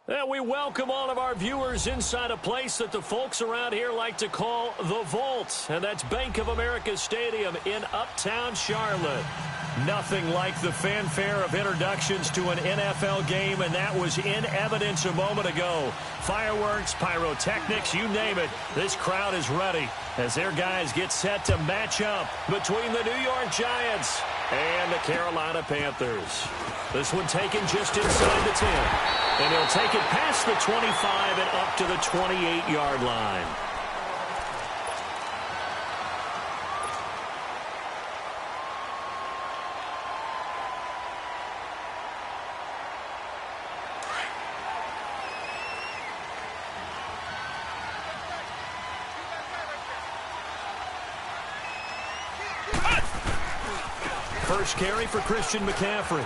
And we welcome all of our viewers inside a place that the folks around here like to call the Vault. And that's Bank of America Stadium in Uptown Charlotte. Nothing like the fanfare of introductions to an NFL game, and that was in evidence a moment ago. Fireworks, pyrotechnics, you name it. This crowd is ready as their guys get set to match up between the New York Giants and the Carolina Panthers. This one taken just inside the 10. And he'll take it past the 25 and up to the 28-yard line. First carry for Christian McCaffrey.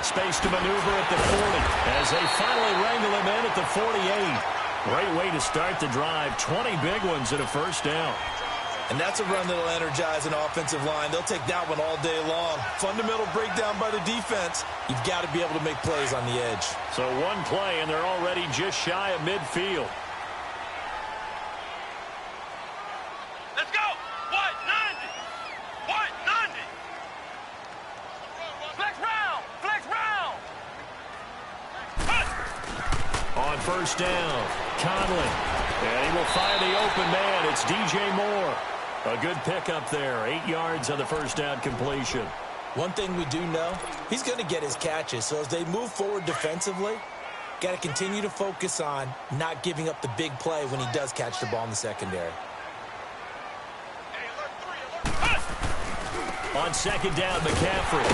Space to maneuver at the 40 as they finally wrangle him in at the 48. Great way to start the drive. 20 big ones and a first down. And that's a run that'll energize an offensive line. They'll take that one all day long. Fundamental breakdown by the defense. You've got to be able to make plays on the edge. So one play, and they're already just shy of midfield. First down, Conley, and he will find the open man. It's DJ Moore. A good pickup there, 8 yards on the first down completion. One thing we do know, he's going to get his catches. So as they move forward defensively, got to continue to focus on not giving up the big play when he does catch the ball in the secondary. On second down, McCaffrey.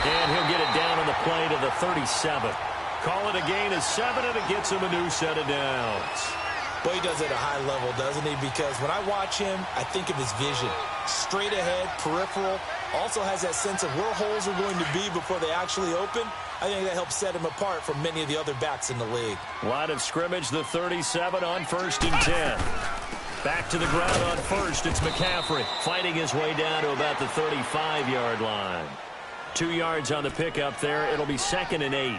And he'll get it down on the play to the 37. Call it a gain of 7, and it gets him a new set of downs. Boy, he does it at a high level, doesn't he? Because when I watch him, I think of his vision. Straight ahead, peripheral. Also has that sense of where holes are going to be before they actually open. I think that helps set him apart from many of the other backs in the league. Line of scrimmage, the 37 on 1st and 10. Back to the ground on first. It's McCaffrey fighting his way down to about the 35-yard line. 2 yards on the pickup there. It'll be 2nd and 8.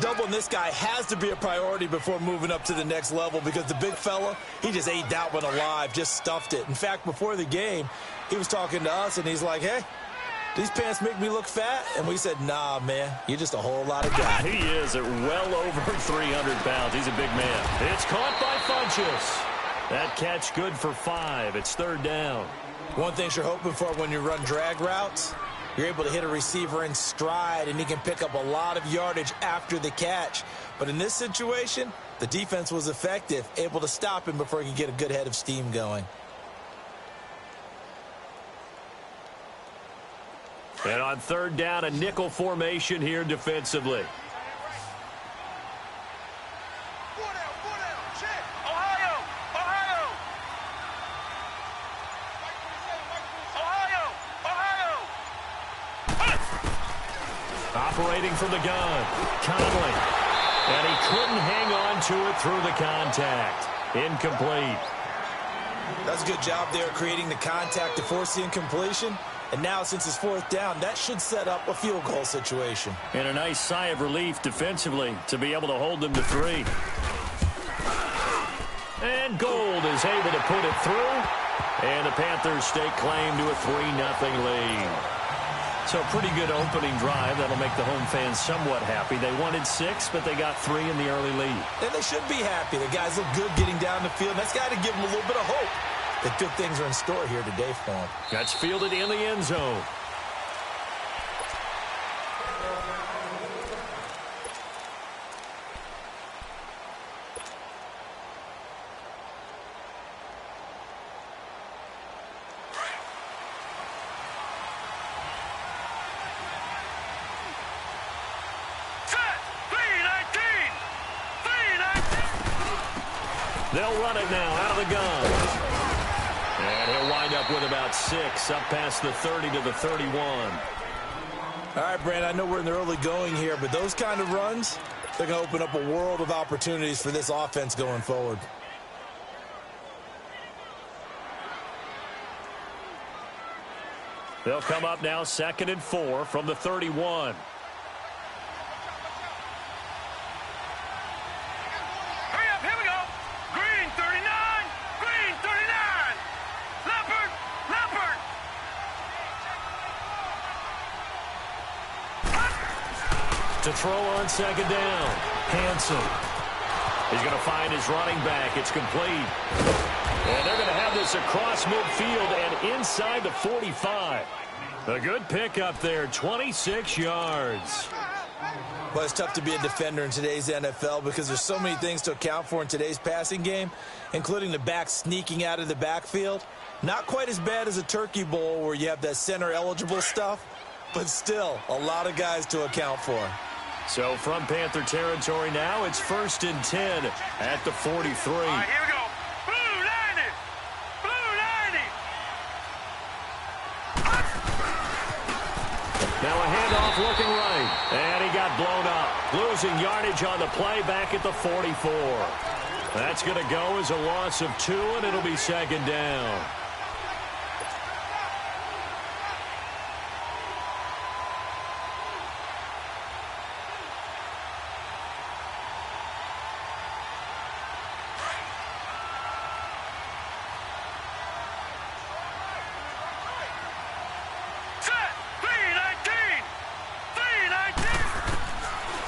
Doubling this guy has to be a priority before moving up to the next level because the big fella, he just ate that one alive, just stuffed it. In fact, before the game, he was talking to us, and he's like, hey, these pants make me look fat? And we said, nah, man, you're just a whole lot of guy. He is at well over 300 pounds. He's a big man. It's caught by Funchess. That catch good for 5. It's 3rd down. One thing you're hoping for when you run drag routes, you're able to hit a receiver in stride, and he can pick up a lot of yardage after the catch. But in this situation, the defense was effective, able to stop him before he could get a good head of steam going. And on 3rd down, a nickel formation here defensively. Operating from the gun, Conley. And he couldn't hang on to it through the contact. Incomplete. That's a good job there creating the contact to force the incompletion. And now, since it's 4th down, that should set up a field goal situation. And a nice sigh of relief defensively to be able to hold them to 3. And Gold is able to put it through. And the Panthers stake claim to a 3-0 lead. So pretty good opening drive. That'll make the home fans somewhat happy. They wanted 6, but they got 3 in the early lead. And they should be happy. The guys look good getting down the field. That's got to give them a little bit of hope that good things are in store here today for them. That's fielded in the end zone. They'll run it now out of the gun. And he'll wind up with about 6, up past the 30 to the 31. All right, Brandon, I know we're in the early going here, but those kind of runs, they're going to open up a world of opportunities for this offense going forward. They'll come up now 2nd and 4 from the 31. To throw on second down. Hanson. He's going to find his running back. It's complete. And they're going to have this across midfield and inside the 45. A good pickup there, 26 yards. Well, it's tough to be a defender in today's NFL because there's so many things to account for in today's passing game, including the back sneaking out of the backfield. Not quite as bad as a turkey bowl where you have that center-eligible stuff, but still a lot of guys to account for. So from Panther territory now, it's 1st and 10 at the 43. All right, here we go. Blue 90. Blue 90. Now a handoff looking right. And he got blown up. Losing yardage on the play back at the 44. That's going to go as a loss of 2, and it'll be second down.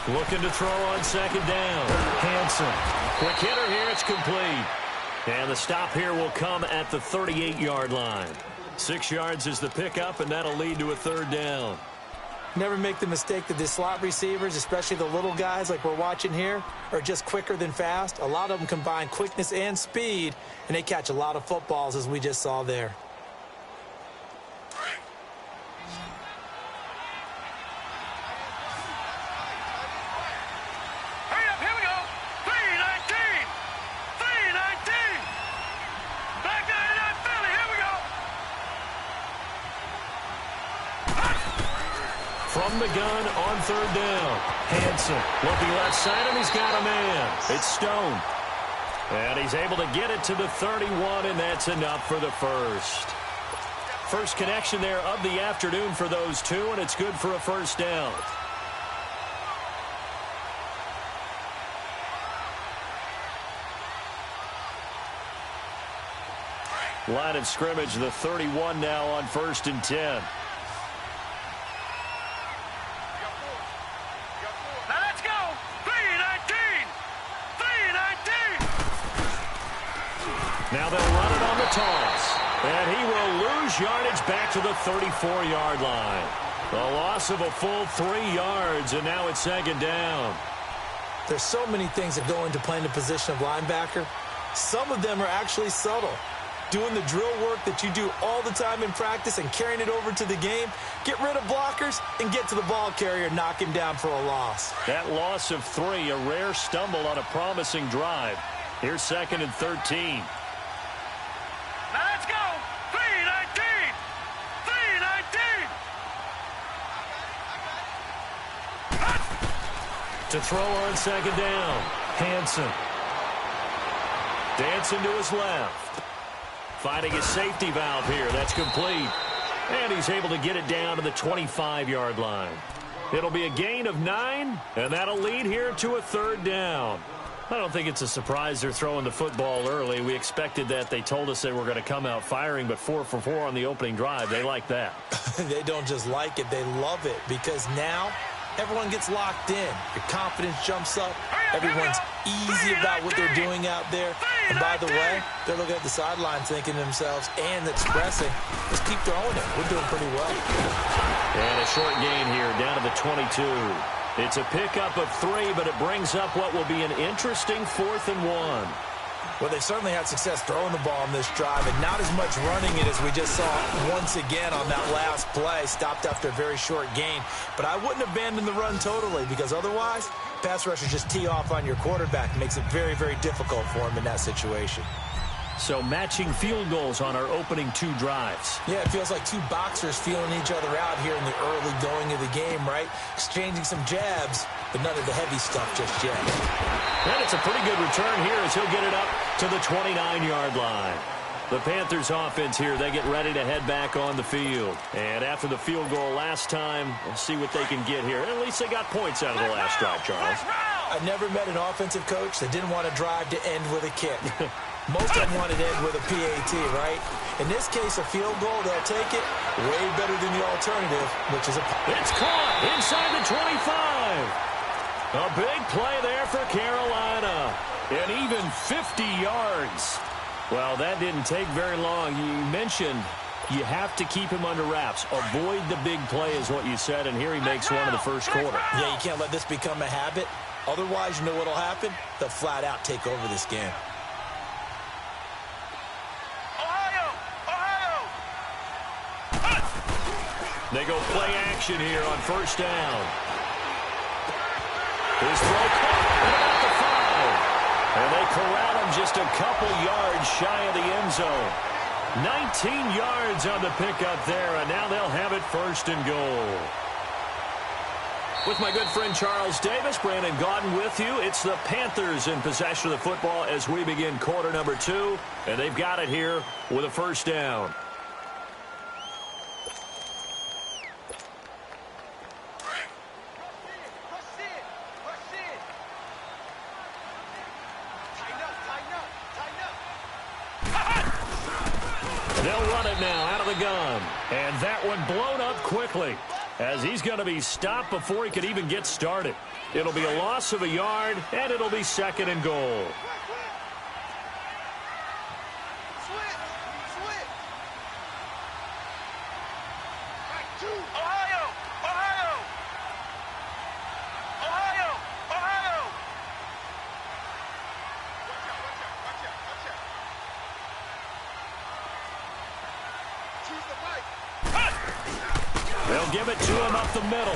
Looking to throw on second down. Hanson. Quick hitter here. It's complete. And the stop here will come at the 38-yard line. 6 yards is the pickup, and that'll lead to a third down. Never make the mistake that the slot receivers, especially the little guys like we're watching here, are just quicker than fast. A lot of them combine quickness and speed, and they catch a lot of footballs, as we just saw there. From the gun on third down. Hanson looking left side, and he's got a man. It's Stone. And he's able to get it to the 31, and that's enough for the first. First connection there of the afternoon for those two, and it's good for a first down. Line of scrimmage, the 31 now on 1st and 10. Now they'll run it on the toss. And he will lose yardage back to the 34-yard line. The loss of a full 3 yards, and now it's second down. There's so many things that go into playing the position of linebacker. Some of them are actually subtle. Doing the drill work that you do all the time in practice and carrying it over to the game. Get rid of blockers and get to the ball carrier and knock him down for a loss. That loss of 3, a rare stumble on a promising drive. Here's 2nd and 13. Now let's go. 3-19. 3-19. To throw on second down. Hanson. Dancing to his left. Finding his safety valve here. That's complete. And he's able to get it down to the 25-yard line. It'll be a gain of 9, and that'll lead here to a third down. I don't think it's a surprise they're throwing the football early. We expected that. They told us they were going to come out firing, but 4 for 4 on the opening drive. They like that. They don't just like it. They love it because now everyone gets locked in. Your confidence jumps up. Everyone's easy about what they're doing out there. And by the way, they're looking at the sideline thinking to themselves and expressing, just keep throwing it. We're doing pretty well. And a short gain here down to the 22. It's a pickup of 3, but it brings up what will be an interesting 4th and 1. Well, they certainly had success throwing the ball on this drive and not as much running it as we just saw once again on that last play. Stopped after a very short gain. But I wouldn't abandon the run totally because otherwise, pass rushers just tee off on your quarterback. It makes it very, very difficult for him in that situation. So matching field goals on our opening 2 drives. Yeah, it feels like 2 boxers feeling each other out here in the early going of the game, right? Exchanging some jabs, but none of the heavy stuff just yet. And it's a pretty good return here as he'll get it up to the 29-yard line. The Panthers offense here, they get ready to head back on the field. And after the field goal last time, we'll see what they can get here. At least they got points out of the last drive, Charles. I never met an offensive coach that didn't want to drive to end with a kick. Most of them want it to end with a PAT, right? In this case, a field goal, they'll take it way better than the alternative, which is a... It's caught inside the 25. A big play there for Carolina. And even 50 yards. Well, that didn't take very long. You mentioned you have to keep him under wraps. Avoid the big play is what you said, and here he makes one in the first quarter. Yeah, you can't let this become a habit. Otherwise, you know what will happen? They'll flat out take over this game. They go play action here on first down. His throw caught about the 5. And they corral him just a couple yards shy of the end zone. 19 yards on the pickup there, and now they'll have it first and goal. With my good friend Charles Davis, Brandon Gaudin with you. It's the Panthers in possession of the football as we begin quarter number 2. And they've got it here with a first down. They'll run it now out of the gun. And that one blown up quickly as he's going to be stopped before he could even get started. It'll be a loss of a yard, and it'll be second and goal. They'll give it to him up the middle.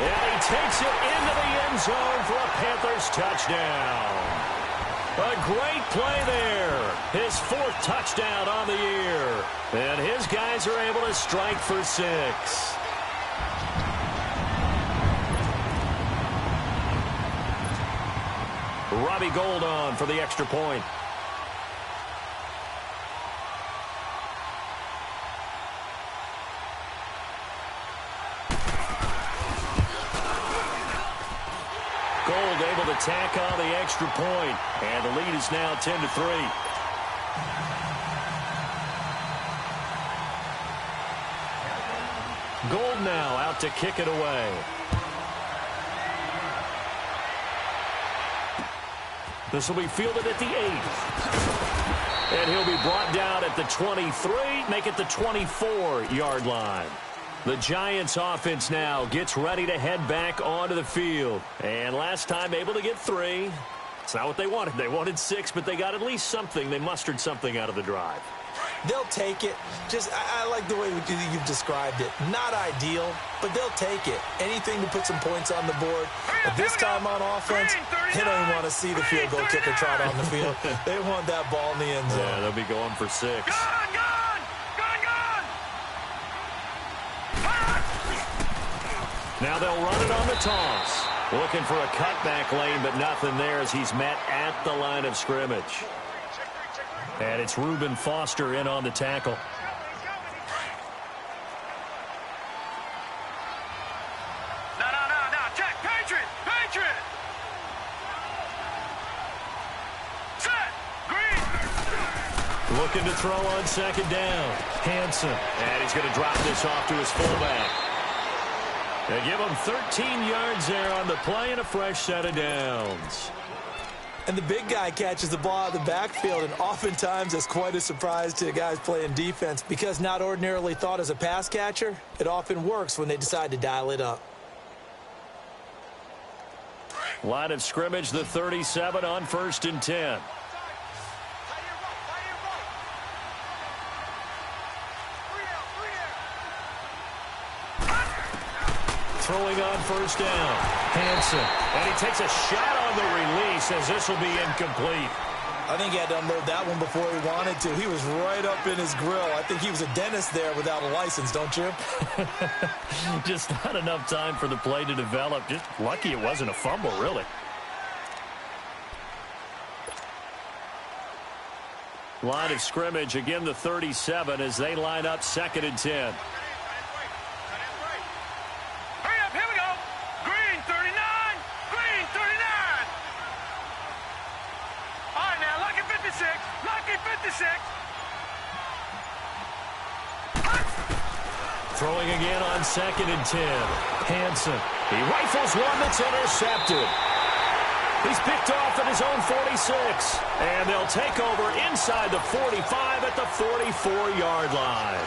And he takes it into the end zone for a Panthers touchdown. A great play there. His 4th touchdown on the year. And his guys are able to strike for 6. Robbie Gould on for the extra point. Gould able to tack on the extra point, and the lead is now 10-3. Gould now out to kick it away. This will be fielded at the 8. And he'll be brought down at the 23, make it the 24-yard line. The Giants offense now gets ready to head back onto the field. And last time able to get 3. It's not what they wanted. They wanted 6, but they got at least something. They mustered something out of the drive. They'll take it. I like the way you've described it. Not ideal, but they'll take it. Anything to put some points on the board. But this time on offense, they don't even want to see the field goal kicker trot on the field. They want that ball in the end zone. Yeah, they'll be going for 6. Now they'll run it on the toss. Looking for a cutback lane, but nothing there as he's met at the line of scrimmage. And it's Reuben Foster in on the tackle. No. Check. Patriot. Set. Green. Looking to throw on second down. Hanson. And he's going to drop this off to his fullback. They give him 13 yards there on the play and a fresh set of downs. And the big guy catches the ball out of the backfield, and oftentimes it's quite a surprise to the guys playing defense because not ordinarily thought as a pass catcher, it often works when they decide to dial it up. Line of scrimmage, the 37 on 1st and 10. Throwing on first down. Hanson. And he takes a shot on the release as this will be incomplete. I think he had to unload that one before he wanted to. He was right up in his grill. I think he was a dentist there without a license, don't you? Just not enough time for the play to develop. Just lucky it wasn't a fumble, really. Line of scrimmage, again the 37 as they line up 2nd and 10. Throwing again on 2nd and 10. Hanson. He rifles one that's intercepted. He's picked off at his own 46. And they'll take over inside the 45 at the 44-yard line.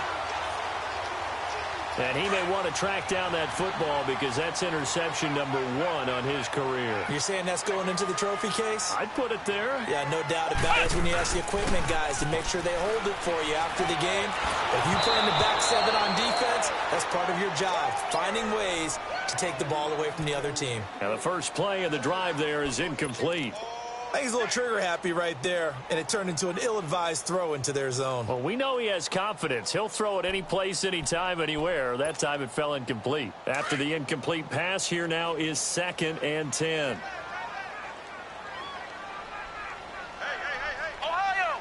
And he may want to track down that football because that's interception number 1 on his career. You're saying that's going into the trophy case? I'd put it there. Yeah, no doubt about it. That's when you ask the equipment guys to make sure they hold it for you after the game. If you play in the back 7 on defense, that's part of your job, finding ways to take the ball away from the other team. Now the first play of the drive there is incomplete. I think he's a little trigger happy right there, and it turned into an ill-advised throw into their zone. Well, we know he has confidence. He'll throw it any place, anytime, anywhere. That time it fell incomplete. After the incomplete pass, here now is 2nd and 10. Ohio!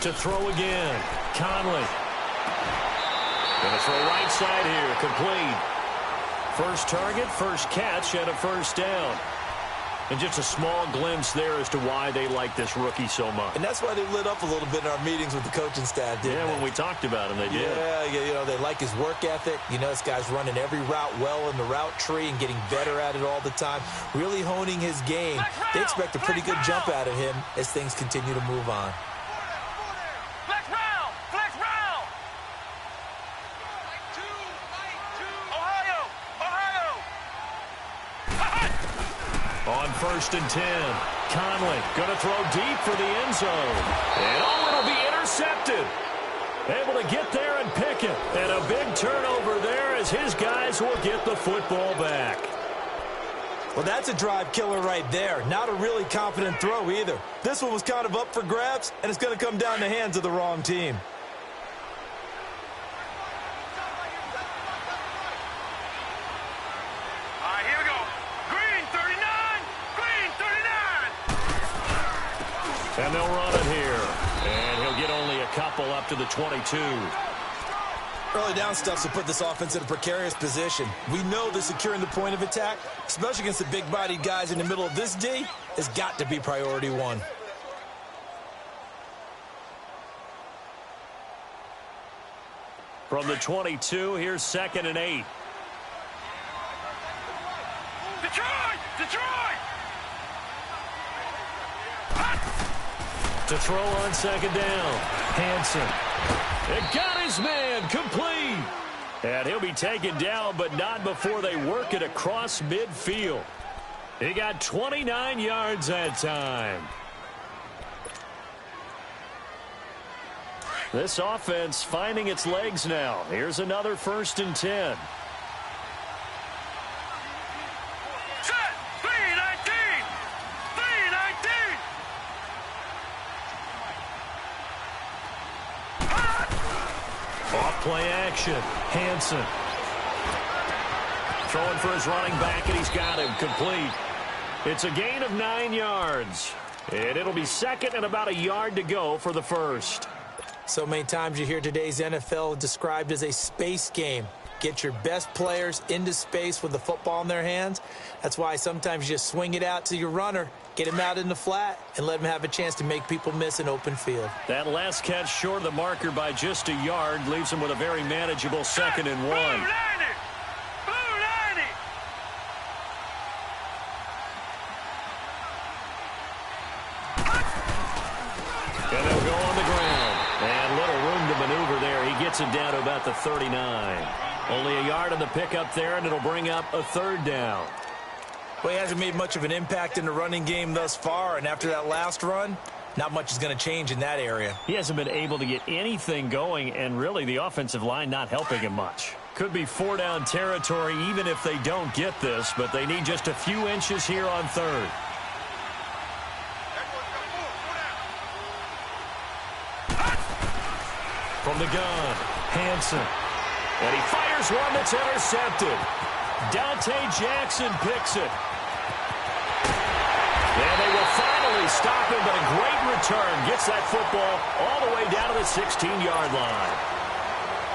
To throw again. Conley. Going to throw right side here. Complete. First target, first catch, and a first down. And just a small glimpse there as to why they like this rookie so much. And that's why they lit up a little bit in our meetings with the coaching staff, didn't they? Yeah, when we talked about him, they did. Yeah, you know, they like his work ethic. You know, this guy's running every route well in the route tree and getting better at it all the time, really honing his game. They expect a pretty good jump out of him as things continue to move on. Flex round! Flex round! On 1st and 10, Conley going to throw deep for the end zone. And it'll be intercepted. Able to get there and pick it. And a big turnover there as his guys will get the football back. Well, that's a drive killer right there. Not a really confident throw either. This one was kind of up for grabs, and it's going to come down the hands of the wrong team. And they'll run it here. And he'll get only a couple up to the 22. Early down stuff to put this offense in a precarious position. We know that securing the point of attack, especially against the big-bodied guys in the middle of this D, has got to be priority 1. From the 22, here's 2nd and 8. Detroit! Detroit! To throw on 2nd down. Hansen. It got his man complete. And he'll be taken down, but not before they work it across midfield. He got 29 yards that time. This offense finding its legs now. Here's another 1st and 10. Set! 319! 319! Off play action. Hansen. Throwing for his running back, and he's got him complete. It's a gain of 9 yards. And it'll be 2nd and about a yard to go for the first. So many times you hear today's NFL described as a space game. Get your best players into space with the football in their hands. That's why sometimes you just swing it out to your runner, get him out in the flat, and let him have a chance to make people miss an open field. That last catch short of the marker by just a yard leaves him with a very manageable 2nd and 1. And they'll go on the ground. And little room to maneuver there. He gets it down to about the 39. Only a yard on the pickup there, and it'll bring up a 3rd down. Well, he hasn't made much of an impact in the running game thus far, and after that last run, not much is going to change in that area. He hasn't been able to get anything going, and really the offensive line not helping him much. Could be 4-down territory even if they don't get this, but they need just a few inches here on 3rd. From the gun, Hansen. And he fires one that's intercepted. Dante Jackson picks it. And they will finally stop him, but a great return gets that football all the way down to the 16-yard line.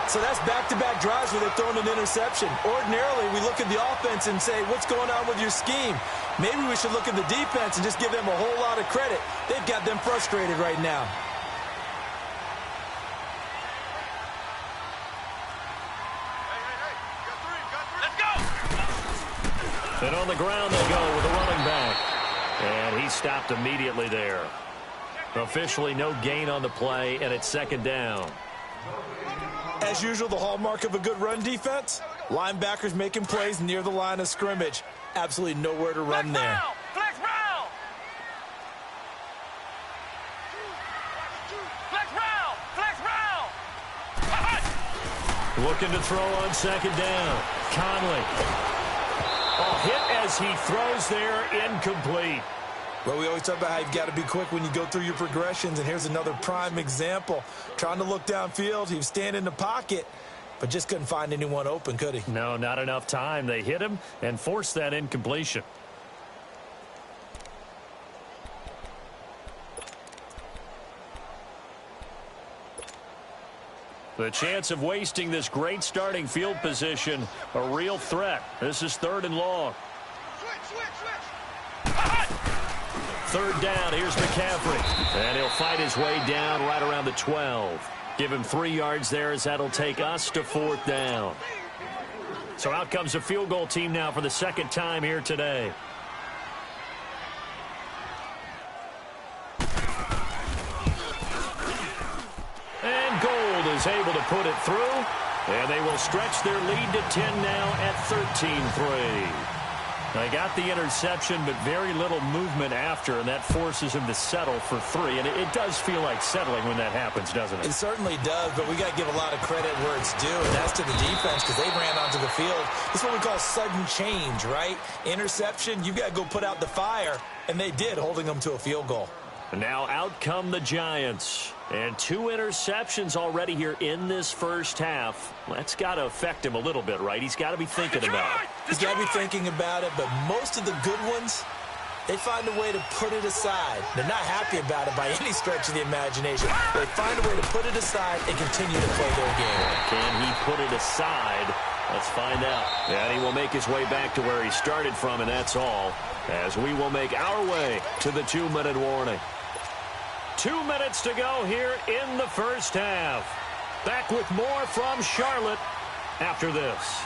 So that's back-to-back drives where they're throwing an interception. Ordinarily, we look at the offense and say, what's going on with your scheme? Maybe we should look at the defense and just give them a whole lot of credit. They've got them frustrated right now. And on the ground they go with the running back. And he stopped immediately there. Officially no gain on the play, and it's second down. As usual, the hallmark of a good run defense, linebackers making plays near the line of scrimmage. Absolutely nowhere to run there. Flex round! Flex round! Flex round! Looking to throw on second down. Conley. Hit as he throws there, incomplete. Well, we always talk about how you've got to be quick when you go through your progressions, and here's another prime example. Trying to look downfield, he was standing in the pocket, but just couldn't find anyone open, could he? No, not enough time. They hit him and forced that incompletion. The chance of wasting this great starting field position, a real threat. This is 3rd and long. Third down, here's McCaffrey. And he'll fight his way down right around the 12. Give him 3 yards there as that'll take us to 4th down. So out comes a field goal team now for the second time here today. And Gold is able to put it through. And they will stretch their lead to 10 now at 13-3. They got the interception, but very little movement after, and that forces him to settle for 3. And it does feel like settling when that happens, doesn't it? It certainly does, but we got to give a lot of credit where it's due, and that's to the defense because they ran onto the field. This is what we call sudden change, right? Interception, you've got to go put out the fire, and they did, holding them to a field goal. And now out come the Giants. And 2 interceptions already here in this first half. That's got to affect him a little bit, right? He's got to be thinking about it. He's got to be thinking about it, but most of the good ones, they find a way to put it aside. They're not happy about it by any stretch of the imagination. They find a way to put it aside and continue to play their game. Can he put it aside? Let's find out. And he will make his way back to where he started from, and that's all, as we will make our way to the 2-minute warning. 2 minutes to go here in the first half. Back with more from Charlotte after this.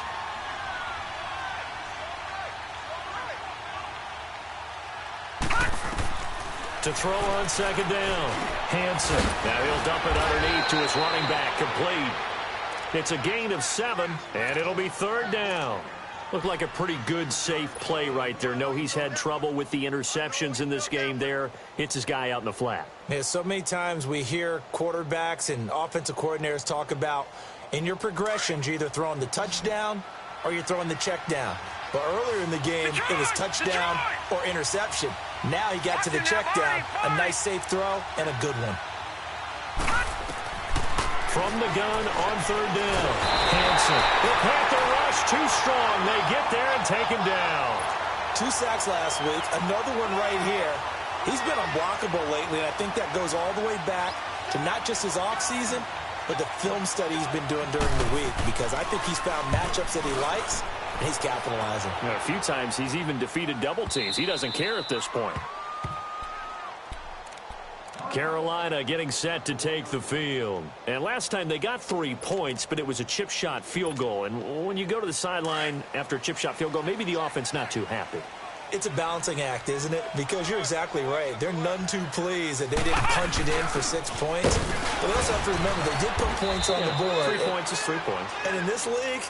To throw on second down. Hansen. Now he'll dump it underneath to his running back. Complete. It's a gain of 7, and it'll be 3rd down. Looked like a pretty good, safe play right there. No, he's had trouble with the interceptions in this game there. Hits his guy out in the flat. Yeah, so many times we hear quarterbacks and offensive coordinators talk about in your progressions, you're either throwing the touchdown or you're throwing the check down. But earlier in the game, it was touchdown or interception. Now he got to the check down, a nice safe throw, and a good one. From the gun on 3rd down. Hansen. The Panther rush too strong. They get there and take him down. 2 sacks last week. Another one right here. He's been unblockable lately, and I think that goes all the way back to not just his offseason, but the film study he's been doing during the week, because I think he's found matchups that he likes, and he's capitalizing. A few times he's even defeated double teams. He doesn't care at this point. Carolina getting set to take the field. And last time they got 3 points, but it was a chip shot field goal. And when you go to the sideline after a chip shot field goal, maybe the offense not too happy. It's a balancing act, isn't it? Because you're exactly right. They're none too pleased that they didn't punch it in for 6 points. But they also have to remember they did put points on the board. 3 points is 3 points. And in this league,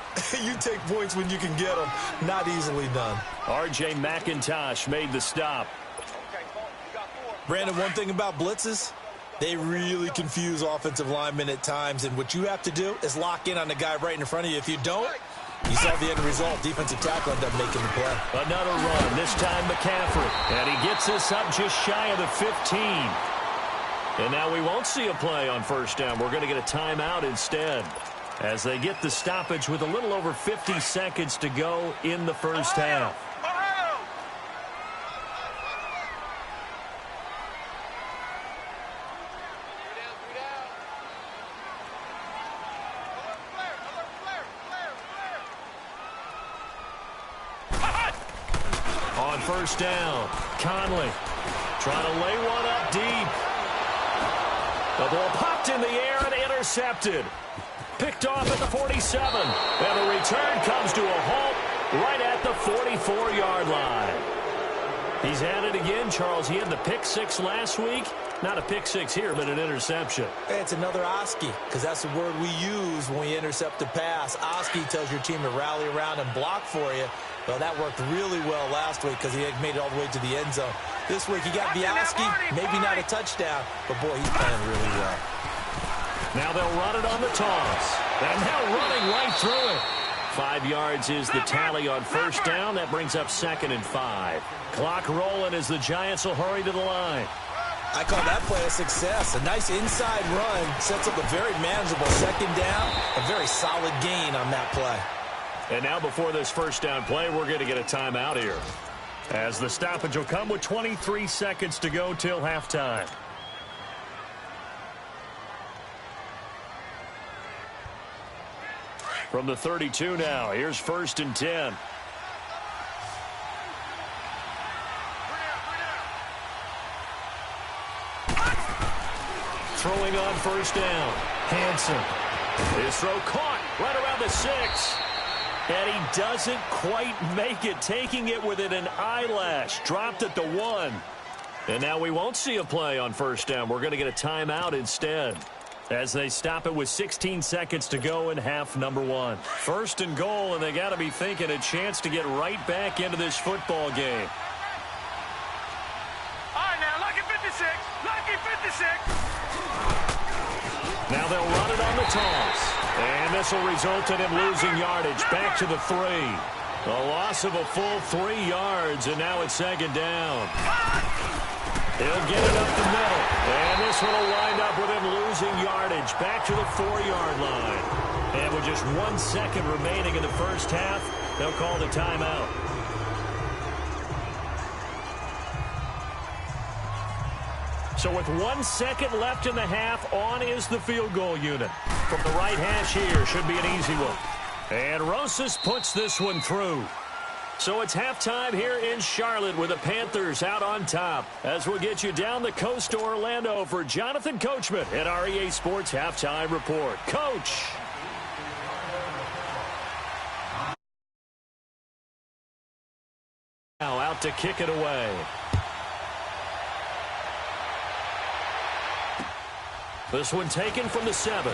you take points when you can get them. Not easily done. R.J. McIntosh made the stop. Brandon, one thing about blitzes, they really confuse offensive linemen at times, and what you have to do is lock in on the guy right in front of you. If you don't, you saw the end result. Defensive tackle ended up making the play. Another run, this time McCaffrey, and he gets us up just shy of the 15. And now we won't see a play on 1st down. We're going to get a timeout instead, as they get the stoppage with a little over 50 seconds to go in the first half. On 1st down, Conley trying to lay one up deep. The ball popped in the air and intercepted. Picked off at the 47. And the return comes to a halt right at the 44-yard line. He's had it again, Charles. He had the pick six last week. Not a pick six here, but an interception. Hey, it's another Oski, because that's the word we use when we intercept a pass. Oski tells your team to rally around and block for you. Well, that worked really well last week because he had made it all the way to the end zone. This week he got the Oski, maybe not a touchdown, but boy, he's playing really well. Now they'll run it on the toss. And now running right through it. 5 yards is the tally on first down. That brings up 2nd and 5. Clock rolling as the Giants will hurry to the line. I call that play a success. A nice inside run sets up a very manageable second down. A very solid gain on that play. And now before this first down play, we're going to get a timeout here, as the stoppage will come with 23 seconds to go till halftime. From the 32 now, here's 1st and 10. Throwing on first down. Hansen. His throw caught right around the 6. And he doesn't quite make it, taking it within an eyelash. Dropped at the 1. And now we won't see a play on first down. We're going to get a timeout instead, as they stop it with 16 seconds to go in half number 1. 1st and goal, and they got to be thinking a chance to get right back into this football game. All right, now, lucky 56. Lucky 56. Now they'll run it on the toss. And this will result in him losing yardage back to the 3. A loss of a full 3 yards, and now it's 2nd down. He'll get it up the middle. And this one will wind up with him losing yardage back to the 4-yard line. And with just 1 second remaining in the first half, they'll call the timeout. So with 1 second left in the half, on is the field goal unit. From the right hash here, should be an easy one. And Rosas puts this one through. So it's halftime here in Charlotte with the Panthers out on top, as we'll get you down the coast to Orlando for Jonathan Coachman at our EA Sports Halftime Report. Coach. Now out to kick it away. This one taken from the 7.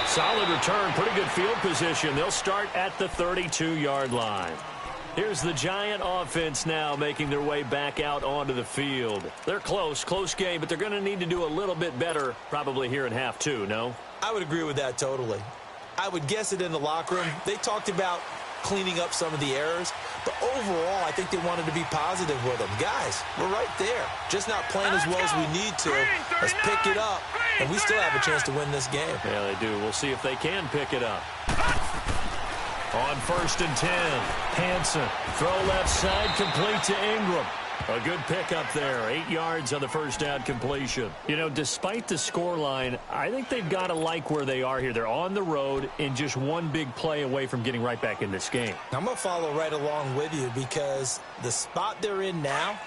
Solid return, pretty good field position. They'll start at the 32-yard line. Here's the Giant offense now making their way back out onto the field. They're close game, but they're going to need to do a little bit better probably here in half 2, no? I would agree with that totally. I would guess it in the locker room. They talked about cleaning up some of the errors, but overall, I think they wanted to be positive with them. Guys, we're right there. Just not playing as well as we need to. Let's pick it up, and we still have a chance to win this game. Yeah, they do. We'll see if they can pick it up. On 1st and 10, Hansen. Throw left side, complete to Ingram. A good pickup there. 8 yards on the first down completion. You know, despite the scoreline, I think they've got to like where they are here. They're on the road and just one big play away from getting right back in this game. I'm going to follow right along with you because the spot they're in now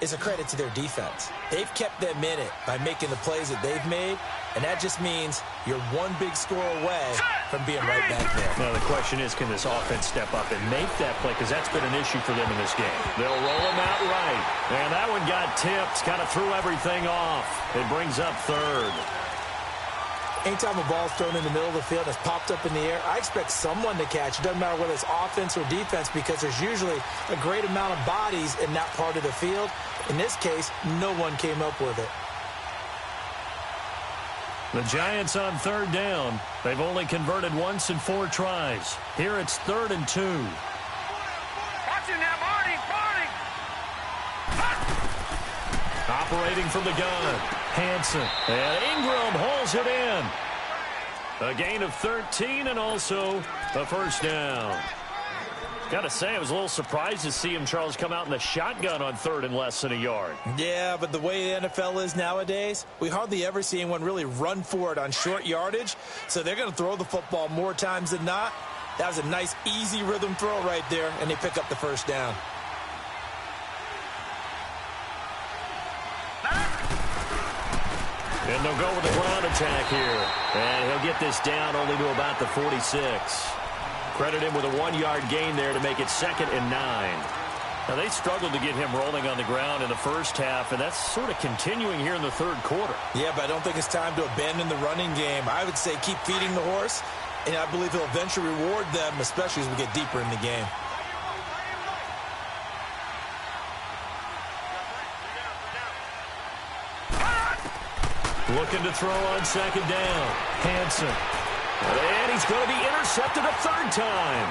is a credit to their defense. They've kept them in it by making the plays that they've made, and that just means you're one big score away from being right back there. Now the question is, can this offense step up and make that play? Because that's been an issue for them in this game. They'll roll them out right. And that one got tipped, kind of threw everything off. It brings up 3rd. Anytime a ball's thrown in the middle of the field and it's popped up in the air, I expect someone to catch. It doesn't matter whether it's offense or defense because there's usually a great amount of bodies in that part of the field. In this case, no one came up with it. The Giants on 3rd down. They've only converted once in 4 tries. Here it's 3rd and 2. Watch him now, Barney. Operating from the gun. Hansen. And Ingram holds it in. A gain of 13 and also a first down. Got to say, I was a little surprised to see him, Charles, come out in the shotgun on 3rd and less than a yard. Yeah, but the way the NFL is nowadays, we hardly ever see anyone really run for it on short yardage. So they're going to throw the football more times than not. That was a nice, easy rhythm throw right there, and they pick up the first down. And they'll go with the ground attack here. And he'll get this down only to about the 46. Credit him with a 1-yard gain there to make it 2nd and 9. Now, they struggled to get him rolling on the ground in the first half, and that's sort of continuing here in the third quarter. Yeah, but I don't think it's time to abandon the running game. I would say keep feeding the horse, and I believe he'll eventually reward them, especially as we get deeper in the game. Looking to throw on 2nd down. Hansen. And he's going to be intercepted a 3rd time.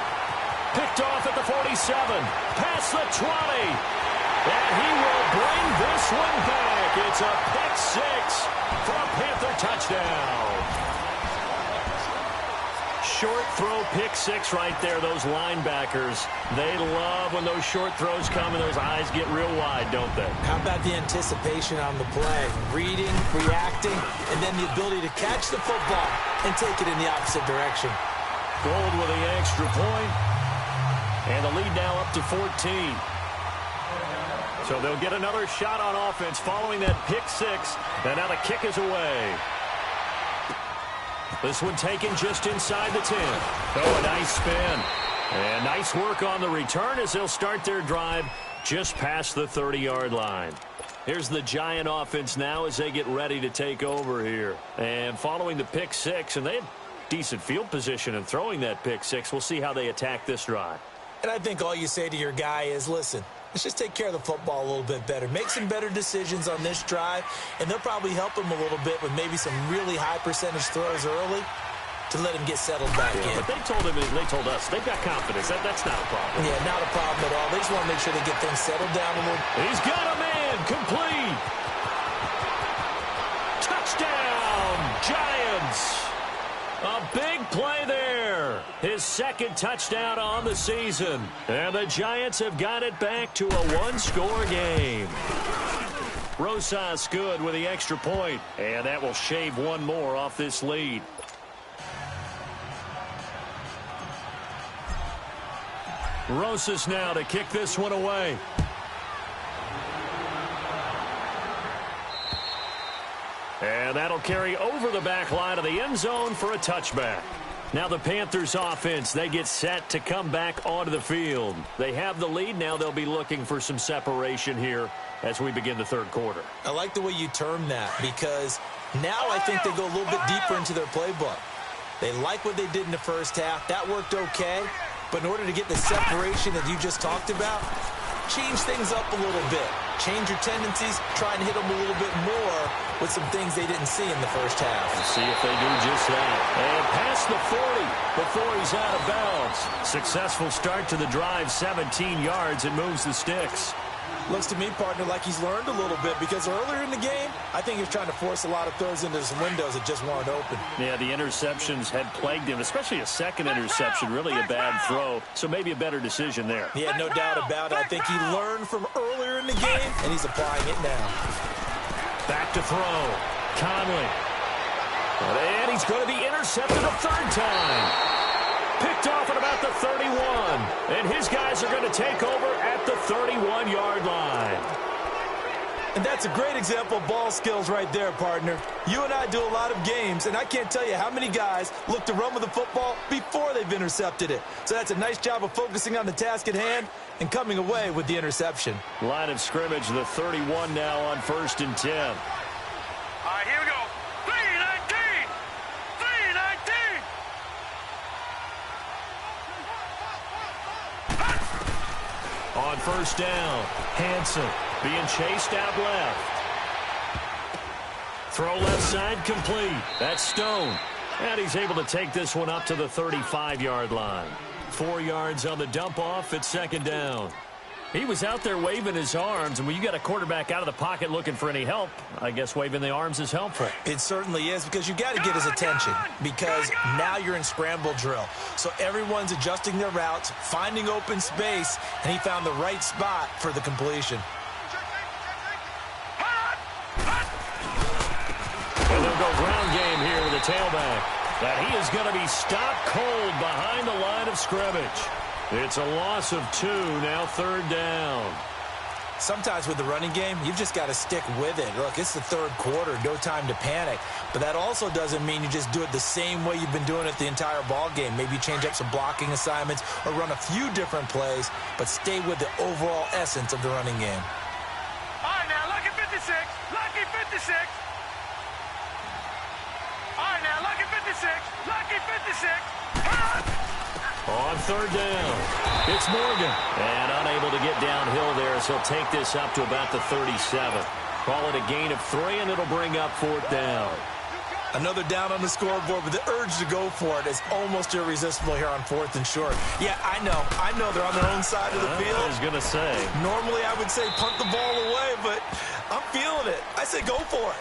Picked off at the 47. Past the 20. And he will bring this one back. It's a pick 6 for a Panther touchdown. Short throw pick 6 right there. Those linebackers, they love when those short throws come and those eyes get real wide, don't they? How about the anticipation on the play? Reading, reacting, and then the ability to catch the football and take it in the opposite direction. Gold with the extra point. And the lead now up to 14. So they'll get another shot on offense following that pick 6. And now the kick is away. This one taken just inside the 10. Oh, a nice spin. And nice work on the return as they'll start their drive just past the 30-yard line. Here's the Giant offense now as they get ready to take over here. And following the pick 6, and they have decent field position in throwing that pick 6. We'll see how they attack this drive. And I think all you say to your guy is, listen, let's just take care of the football a little bit better. Make some better decisions on this drive, and they'll probably help him a little bit with maybe some really high percentage throws early to let him get settled back in. But they told him, they told us, they've got confidence. That's not a problem. Yeah, not a problem at all. They just want to make sure they get things settled down a little. He's got a man, complete. Touchdown, Giants. A big play there. His 2nd touchdown on the season. And the Giants have got it back to a 1-score game. Rosas good with the extra point. And that will shave one more off this lead. Rosas now to kick this one away. And that'll carry over the back line of the end zone for a touchback. Now the Panthers offense, they get set to come back onto the field. They have the lead. Now they'll be looking for some separation here as we begin the third quarter. I like the way you term that because now I think they go a little bit deeper into their playbook. They like what they did in the first half. That worked okay. But in order to get the separation that you just talked about, change things up a little bit. Change your tendencies, try and hit them a little bit more with some things they didn't see in the first half. Let's see if they do just that. And past the 40 before he's out of bounds. Successful start to the drive, 17 yards, and moves the sticks. Looks to me, partner, like he's learned a little bit because earlier in the game, I think he was trying to force a lot of throws into some windows that just weren't open. Yeah, the interceptions had plagued him, especially a second interception, really a bad throw. So maybe a better decision there. Yeah, no doubt about it. I think he learned from earlier in the game, and he's applying it now. Back to throw. Conley. And he's going to be intercepted a 3rd time. Picked off at about the 31. And his guys are going to take over at the 31-yard line. And that's a great example of ball skills right there, partner. You and I do a lot of games, and I can't tell you how many guys look to run with the football before they've intercepted it. So that's a nice job of focusing on the task at hand and coming away with the interception. Line of scrimmage, the 31 now on 1st and 10. All right, here we go. 3-19. 3-19. On 1st down, Hansen being chased out left. Throw left side complete. That's Stone. And he's able to take this one up to the 35-yard line. 4 yards on the dump off at 2nd down. He was out there waving his arms, and when you got a quarterback out of the pocket looking for any help, I guess waving the arms is helpful. It certainly is because you got to get his attention because now you're in scramble drill. So everyone's adjusting their routes, finding open space, and he found the right spot for the completion. And they'll go ground game here with a tailback. That he is going to be stopped cold behind the line of scrimmage. It's a loss of 2, now 3rd down. Sometimes with the running game, you've just got to stick with it. Look, it's the third quarter, no time to panic. But that also doesn't mean you just do it the same way you've been doing it the entire ball game. Maybe change up some blocking assignments or run a few different plays, but stay with the overall essence of the running game. All right, now, lucky 56. Lucky 56. All right, now, lucky 56. Lucky 56. On third down, it's Morgan. And unable to get downhill there, so he'll take this up to about the 37. Call it a gain of 3, and it'll bring up fourth down. Another down on the scoreboard, but the urge to go for it is almost irresistible here on 4th and short. Yeah, I know they're on their own side of the field. I was going to say. Normally I would say punt the ball away, but I'm feeling it. I say go for it.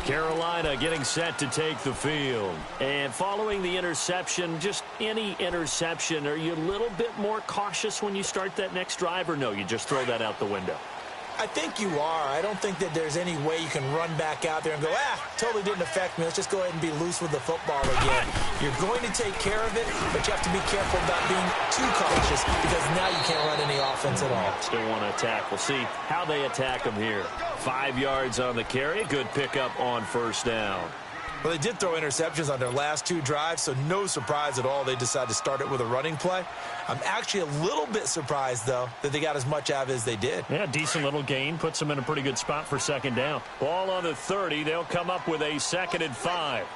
Carolina getting set to take the field. And following the interception, just any interception, are you a little bit more cautious when you start that next drive, or no, you just throw that out the window? I think you are. I don't think that there's any way you can run back out there and go, totally didn't affect me. Let's just go ahead and be loose with the football again. You're going to take care of it, but you have to be careful about being too cautious because now you can't run any offense at all. Still want to attack. We'll see how they attack them here. 5 yards on the carry. Good pickup on first down. Well, they did throw interceptions on their last 2 drives, so no surprise at all they decided to start it with a running play. I'm actually a little bit surprised, though, that they got as much out of it as they did. Yeah, decent little gain. Puts them in a pretty good spot for second down. Ball on the 30. They'll come up with a 2nd and 5.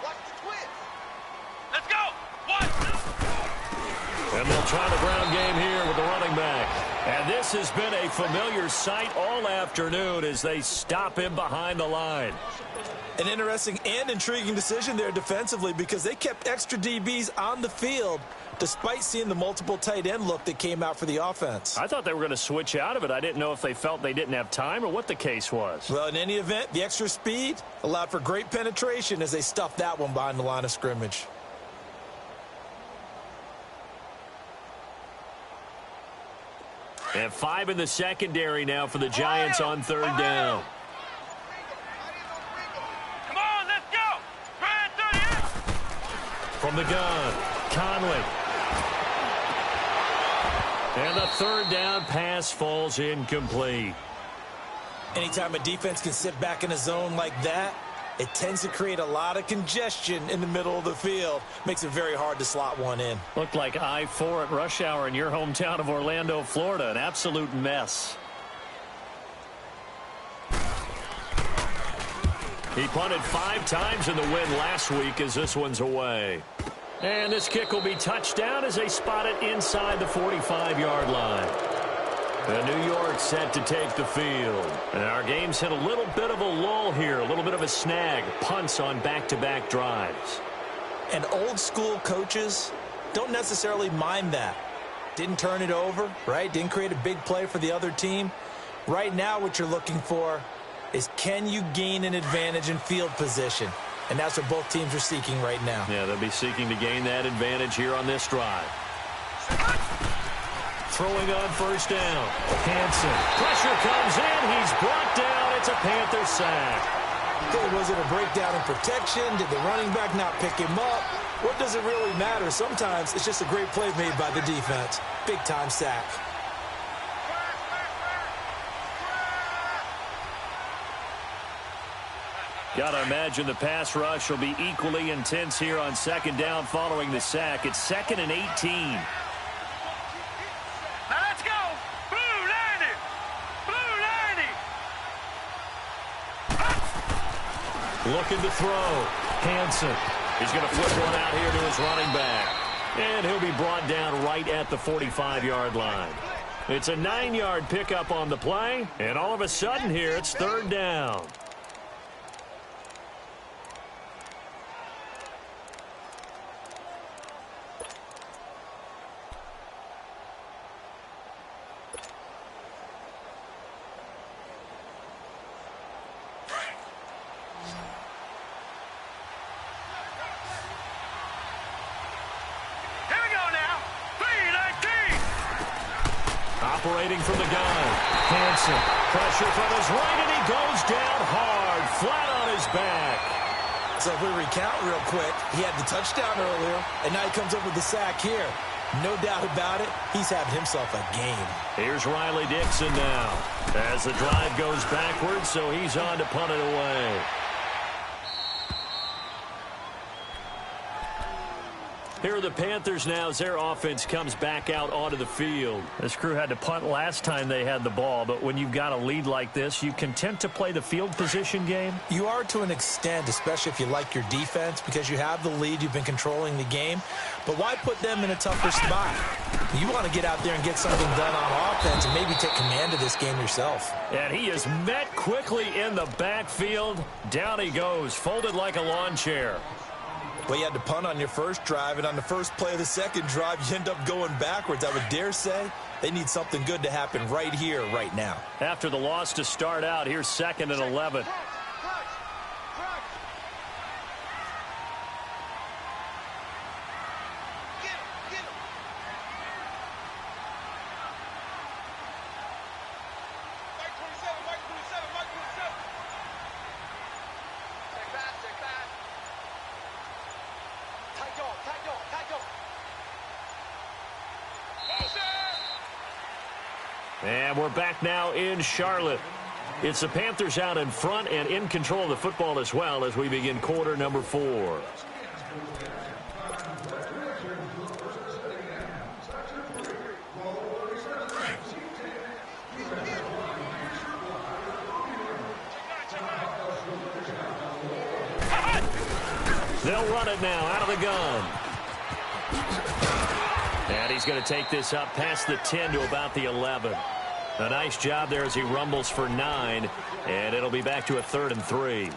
Let's go. 1. And they'll try the ground game here with the running back. And this has been a familiar sight all afternoon as they stop him behind the line. An interesting and intriguing decision there defensively because they kept extra DBs on the field despite seeing the multiple tight end look that came out for the offense. I thought they were going to switch out of it. I didn't know if they felt they didn't have time or what the case was. Well, in any event, the extra speed allowed for great penetration as they stuffed that one behind the line of scrimmage. And 5 in the secondary now for the Giants on third down. From the gun, Conley. And the third down pass falls incomplete. Anytime a defense can sit back in a zone like that, it tends to create a lot of congestion in the middle of the field. Makes it very hard to slot one in. Looked like I-4 at rush hour in your hometown of Orlando, Florida. An absolute mess. He punted 5 times in the win last week as this one's away. And this kick will be touchdown as they spot it inside the 45-yard line. And New York set to take the field. And our game's hit a little bit of a lull here, a little bit of a snag. Punts on back-to-back drives. And old-school coaches don't necessarily mind that. Didn't turn it over, right? Didn't create a big play for the other team. Right now what you're looking for is can you gain an advantage in field position? And that's what both teams are seeking right now. Yeah, they'll be seeking to gain that advantage here on this drive. Throwing on first down. Hansen. Pressure comes in. He's brought down. It's a Panther sack. Okay, was it a breakdown in protection? Did the running back not pick him up? What does it really matter? Sometimes it's just a great play made by the defense. Big-time sack. Got to imagine the pass rush will be equally intense here on second down following the sack. It's 2nd and 18. Now let's go. Blue landing. Blue landing. Looking to throw. Hansen. He's going to flip one out here to his running back. And he'll be brought down right at the 45-yard line. It's a 9-yard pickup on the play. And all of a sudden here, it's third down. Operating from the gun. Hansen. Pressure from his right, and he goes down hard, flat on his back. So if we recount real quick, he had the touchdown earlier, and now he comes up with the sack here. No doubt about it, he's having himself a game. Here's Riley Dixon now as the drive goes backwards, so he's on to punt it away. Here are the Panthers now as their offense comes back out onto the field. This crew had to punt last time they had the ball, but when you've got a lead like this, you content to play the field position game? You are to an extent, especially if you like your defense, because you have the lead, you've been controlling the game. But why put them in a tougher spot? You want to get out there and get something done on offense and maybe take command of this game yourself. And he is met quickly in the backfield. Down he goes, folded like a lawn chair. Well, you had to punt on your first drive, and on the first play of the second drive, you end up going backwards. I would dare say they need something good to happen right here, right now. After the loss to start out, here's 2nd and 11. And we're back now in Charlotte. It's the Panthers out in front and in control of the football as well as we begin quarter number 4. They'll run it now out of the gun. And he's going to take this up past the 10 to about the 11. A nice job there as he rumbles for 9, and it'll be back to a 3rd and 3.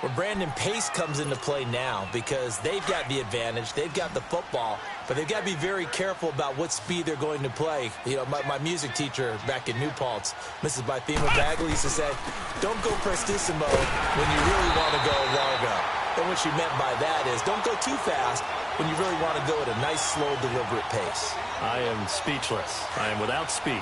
Well, Brandon, pace comes into play now because they've got the advantage. They've got the football, but they've got to be very careful about what speed they're going to play. You know, my music teacher back in New Paltz, Mrs. Bythema Bagley, used to say, don't go prestissimo when you really want to go largo. And what she meant by that is don't go too fast when you really want to go at a nice, slow, deliberate pace. I am speechless. I am without speech.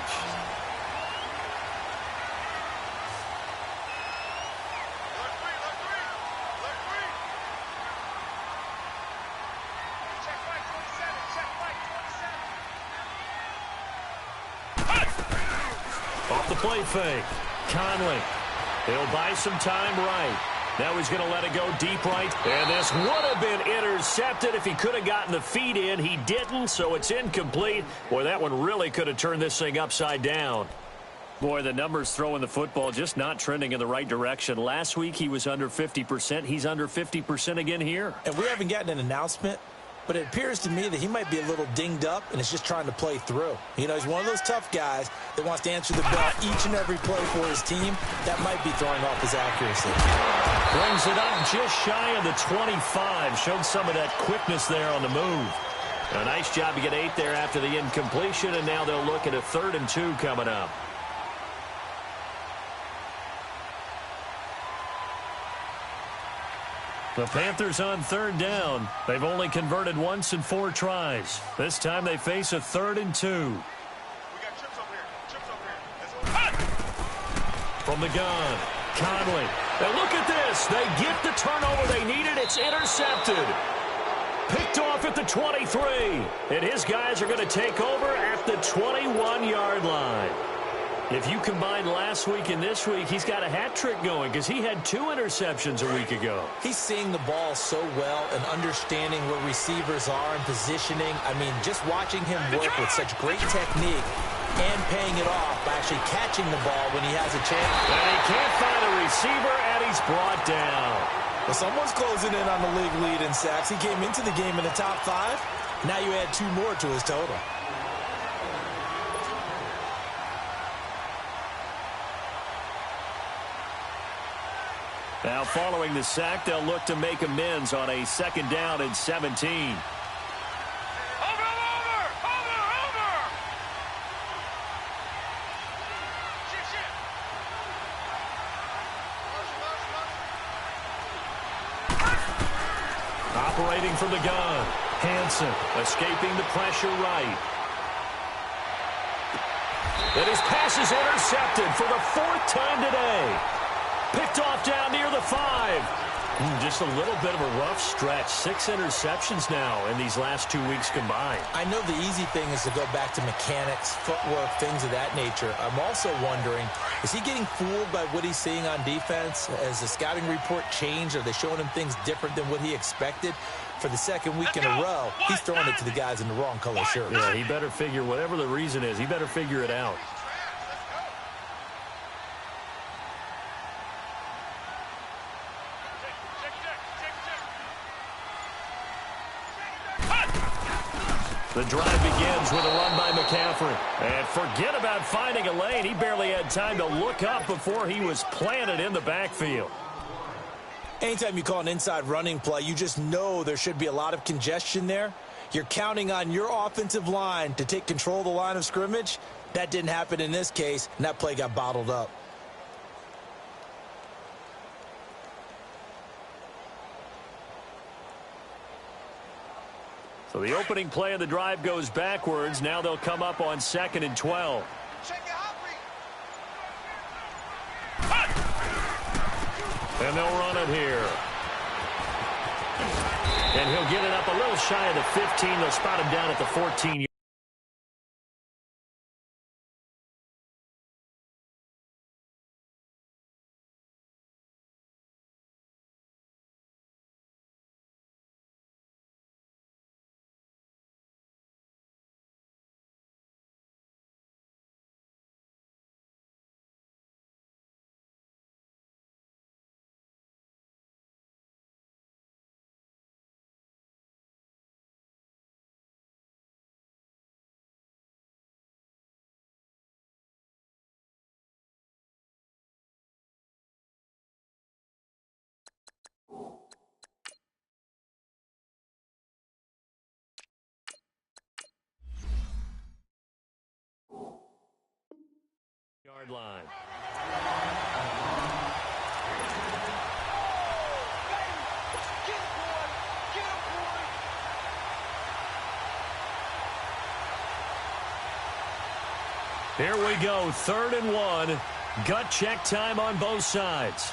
Off the play fake. Conley. He'll buy some time right. Now he's going to let it go deep right. And this would have been intercepted if he could have gotten the feet in. He didn't, so it's incomplete. Boy, that one really could have turned this thing upside down. Boy, the numbers throwing the football just not trending in the right direction. Last week he was under 50%. He's under 50% again here. And we haven't gotten an announcement, but it appears to me that he might be a little dinged up and is just trying to play through. You know, he's one of those tough guys that wants to answer the bell each and every play for his team. That might be throwing off his accuracy. Brings it up just shy of the 25. Showed some of that quickness there on the move. A nice job to get 8 there after the incompletion, and now they'll look at a 3rd and 2 coming up. The Panthers on 3rd down. They've only converted once in 4 tries. This time they face a 3rd and 2. We got trips over here. Trips over here. From the gun, Conley. Now look at this. They get the turnover they needed. It's intercepted. Picked off at the 23. And his guys are going to take over at the 21-yard line. If you combine last week and this week, he's got a hat trick going because he had 2 interceptions a week ago. He's seeing the ball so well and understanding where receivers are and positioning. I mean, just watching him work with such great technique and paying it off by actually catching the ball when he has a chance. And he can't find a receiver, and he's brought down. Well, someone's closing in on the league lead in sacks. He came into the game in the top 5. Now you add 2 more to his total. Now following the sack, they'll look to make amends on a 2nd down and 17. Operating from the gun. Hansen escaping the pressure right. And his pass is intercepted for the 4th time today. Picked off down near the 5. Just a little bit of a rough stretch. 6 interceptions now in these last 2 weeks combined. I know the easy thing is to go back to mechanics, footwork, things of that nature. I'm also wondering, is he getting fooled by what he's seeing on defense? Has the scouting report changed? Are they showing him things different than what he expected? For the second week in a row, he's throwing it to the guys in the wrong color shirts. Yeah, he better figure, whatever the reason is, he better figure it out. The drive begins with a run by McCaffrey. And forget about finding a lane. He barely had time to look up before he was planted in the backfield. Anytime you call an inside running play, you just know there should be a lot of congestion there. You're counting on your offensive line to take control of the line of scrimmage. That didn't happen in this case, and that play got bottled up. So the opening play of the drive goes backwards. Now they'll come up on 2nd and 12. And they'll run it here. And he'll get it up a little shy of the 15. They'll spot him down at the 14. Yard line. Here we go, 3rd and 1. Gut check time on both sides.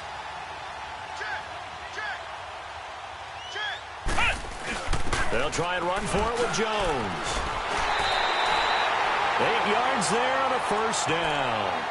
They'll try and run for it with Jones. 8 yards there on a first down.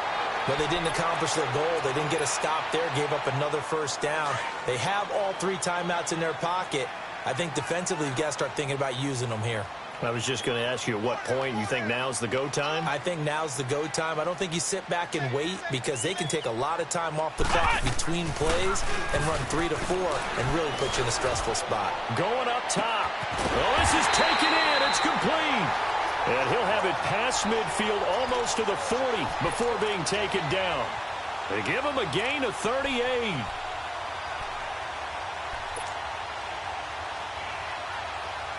But they didn't accomplish their goal. They didn't get a stop there, gave up another first down. They have all 3 timeouts in their pocket. I think defensively, you've got to start thinking about using them here. I was just going to ask you at what point you think now's the go time? I think now's the go time. I don't think you sit back and wait because they can take a lot of time off the clock between plays and run 3 to 4 and really put you in a stressful spot. Going up top. Well, this is taken in. It's complete. And he'll have it past midfield almost to the 40 before being taken down. They give him a gain of 38.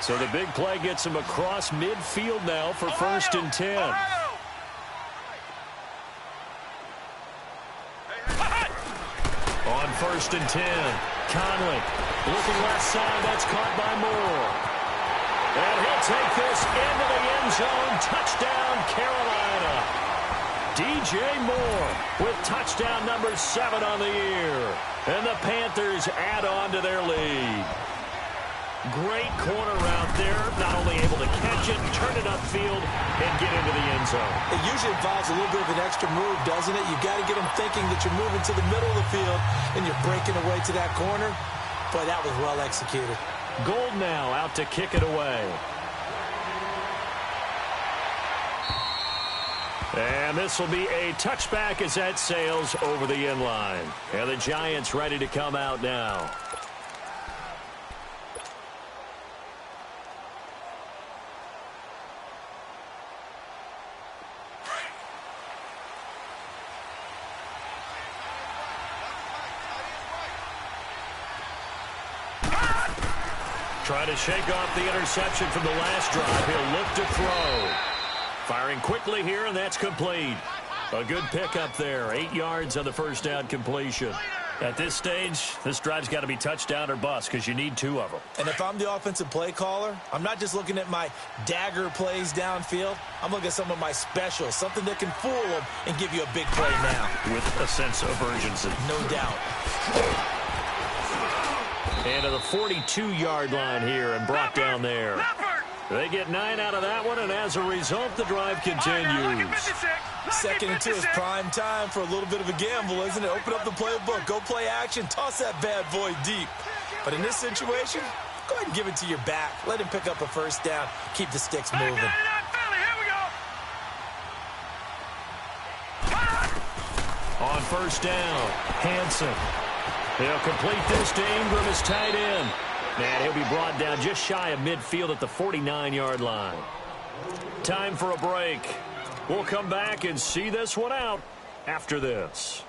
So the big play gets him across midfield now for 1st and 10. On 1st and 10, Conley looking left side. That's caught by Moore. And he'll take this into the end zone. Touchdown, Carolina. DJ Moore with touchdown number 7 on the year. And the Panthers add on to their lead. Great corner route there. Not only able to catch it, turn it upfield, and get into the end zone. It usually involves a little bit of an extra move, doesn't it? You've got to get them thinking that you're moving to the middle of the field and you're breaking away to that corner. Boy, that was well executed. Gold now out to kick it away. And this will be a touchback as that sails over the end line. And the Giants ready to come out now. Try to shake off the interception from the last drive. He'll look to throw. Firing quickly here, and that's complete. A good pickup there. 8 yards on the first down completion. At this stage, this drive's got to be touchdown or bust because you need 2 of them. And if I'm the offensive play caller, I'm not just looking at my dagger plays downfield. I'm looking at some of my specials, something that can fool them and give you a big play now. With a sense of urgency. No doubt. And to the 42-yard line here and brought down there. They get 9 out of that one, and as a result, the drive continues. 2nd and 2 is prime time for a little bit of a gamble, isn't it? Open up the playbook, go play action, toss that bad boy deep. But in this situation, go ahead and give it to your back. Let him pick up a first down. Keep the sticks moving. On first down, Hansen. He'll complete this to Ingram as tight end. And he'll be brought down just shy of midfield at the 49-yard line. Time for a break. We'll come back and see this one out after this.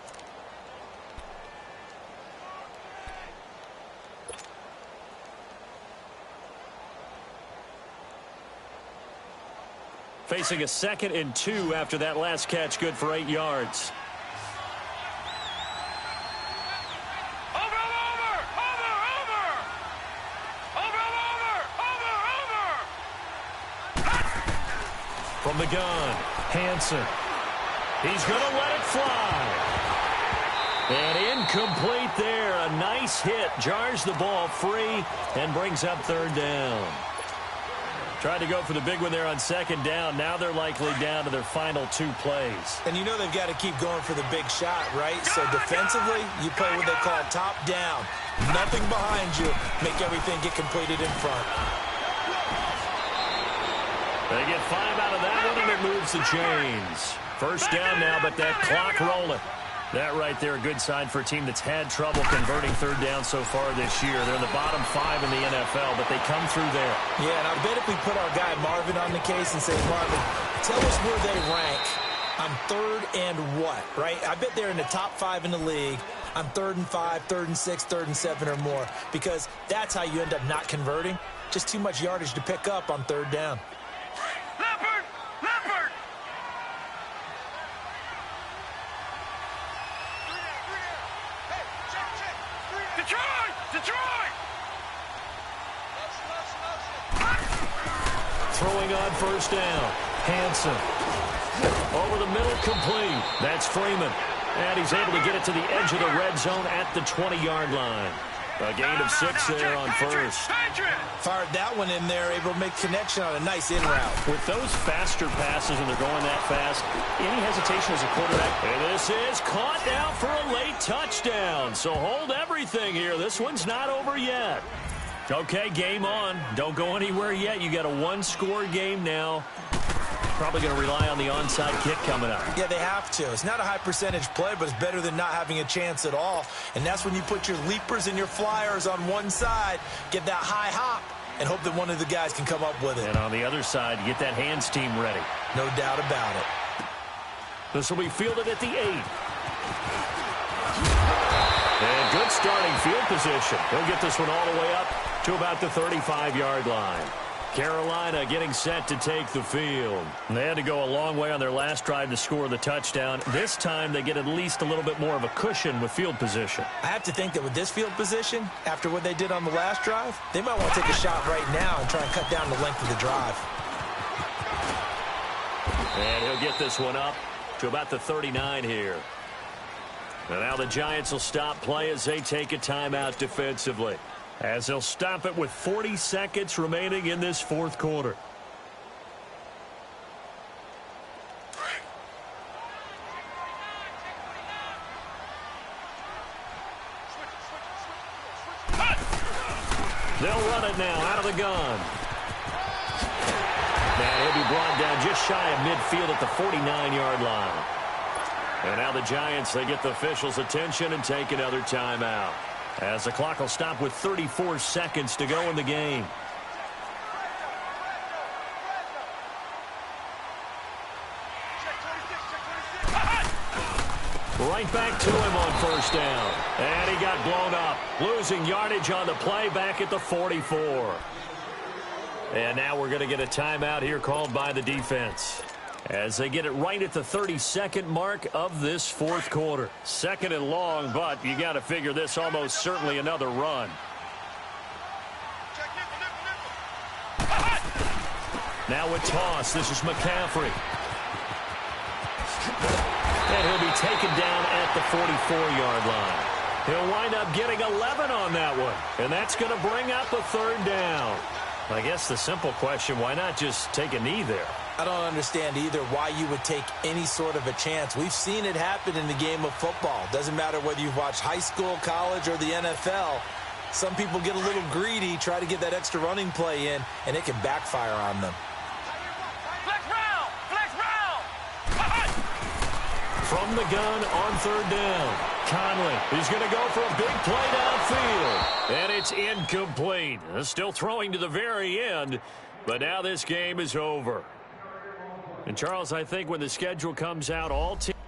Facing a 2nd and 2 after that last catch, good for 8 yards. From the gun, Hansen. He's going to let it fly. And incomplete there. A nice hit. Jars the ball free and brings up 3rd down. Tried to go for the big one there on 2nd down. Now they're likely down to their final 2 plays. And you know they've got to keep going for the big shot, right? So defensively, you play what they call top down. Nothing behind you. Make everything get completed in front. They get 5 out of that one, and it moves the chains. First down now, but that clock rolling. That right there, a good sign for a team that's had trouble converting 3rd down so far this year. They're in the bottom 5 in the NFL, but they come through there. Yeah, and I bet if we put our guy Marvin on the case and say, Marvin, tell us where they rank on 3rd and what, right? I bet they're in the top 5 in the league on 3rd and 5, 3rd and 6, 3rd and 7 or more, because that's how you end up not converting. Just too much yardage to pick up on 3rd down. Detroit! Throwing on first down. Hansen. Over the middle, complete. That's Freeman. And he's able to get it to the edge of the red zone at the 20-yard line. A gain of 6 there on first. Fired that one in there, able to make connection on a nice in route. With those faster passes, and they're going that fast, any hesitation as a quarterback. And this is caught now for a late touchdown. So hold everything here. This one's not over yet. Okay, game on. Don't go anywhere yet. You got a 1-score game now. Probably going to rely on the onside kick coming up. Yeah, they have to. It's not a high percentage play, but it's better than not having a chance at all. And that's when you put your leapers and your flyers on one side, get that high hop, and hope that one of the guys can come up with it. And on the other side, get that hands team ready. No doubt about it. This will be fielded at the 8. And good starting field position. He'll get this one all the way up to about the 35-yard line. Carolina getting set to take the field. And they had to go a long way on their last drive to score the touchdown. This time they get at least a little bit more of a cushion with field position. I have to think that with this field position, after what they did on the last drive, they might want to take a shot right now and try and cut down the length of the drive. And he'll get this one up to about the 39 here. And now the Giants will stop play as they take a timeout defensively, as they'll stop it with 40 seconds remaining in this fourth quarter. They'll run it now out of the gun. And he'll be brought down just shy of midfield at the 49-yard line. And now the Giants, they get the officials' attention and take another timeout, as the clock will stop with 34 seconds to go in the game. Right back to him on first down. And he got blown up, losing yardage on the play back at the 44. And now we're going to get a timeout here called by the defense, as they get it right at the 32nd mark of this fourth quarter. Second and long, but you got to figure this almost certainly another run. Now a toss. This is McCaffrey. And he'll be taken down at the 44-yard line. He'll wind up getting 11 on that one. And that's going to bring up a third down. I guess the simple question, why not just take a knee there? I don't understand either why you would take any sort of a chance. We've seen it happen in the game of football. Doesn't matter whether you've watched high school, college, or the NFL. Some people get a little greedy, try to get that extra running play in, and it can backfire on them. Flex round! Flex round! From the gun on third down, Conley is going to go for a big play downfield. And it's incomplete. Still throwing to the very end, but now this game is over. And, Charles, I think when the schedule comes out, all teams